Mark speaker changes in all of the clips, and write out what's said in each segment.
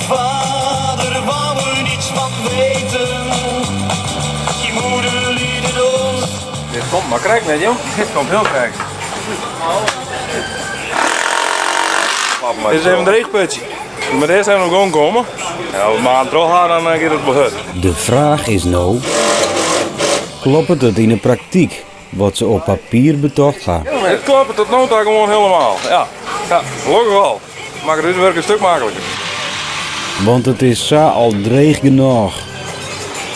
Speaker 1: Vader wou er niets van weten. Je moeder liet het ons.
Speaker 2: Dit komt maar krijg net, joh. Dit komt heel krijg. Dit is even een dreigputje. Maar eerst even nog gewoon komen. Ja, we maken het gaan, dan gaat het behut.
Speaker 3: De vraag is nou, klopt het in de praktijk wat ze op papier betocht gaan?
Speaker 2: Ja, het klopt tot nu toe gewoon helemaal. Ja, gelukkig wel. Maakt het werk een stuk makkelijker.
Speaker 3: Want het is zo al dreig genoeg.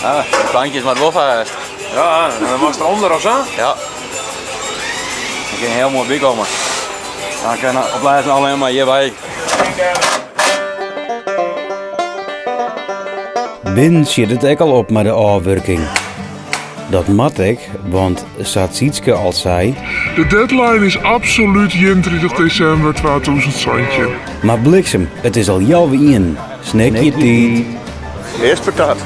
Speaker 4: Ah, de plankjes maar wel vast.
Speaker 2: Ja, en dan was het eronder of zo?
Speaker 4: Ja. Ik kan heel mooi bijkomen. Dan kan op blijven alleen maar hierbij.
Speaker 3: Binnen zit het ook al op met de afwerking. Dat mat ik, want Satsietske al zei,
Speaker 5: De deadline is absoluut 31 december 2020.
Speaker 3: maar bliksem, het is al jouw in. Snek je tijd.
Speaker 4: Eerst patat.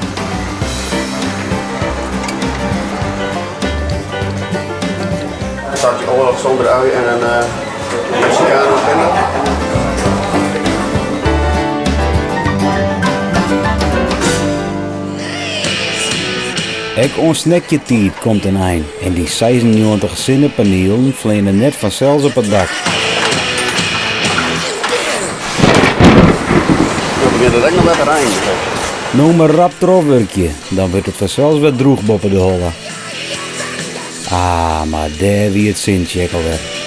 Speaker 6: Staat je oorlog zonder ui en een Mexicano pennen.
Speaker 3: Ek ons snekje tijd komt een eind en die 96 zinnenpanelen vleenen net vanzelfs op het dak.
Speaker 6: Dan begint het echt nog met de Rijn.
Speaker 3: Nou maar rap erofwerkje, dan wordt het vanzelfs weer droeg boven de holle. Ah, maar daar wie het zintje alweer.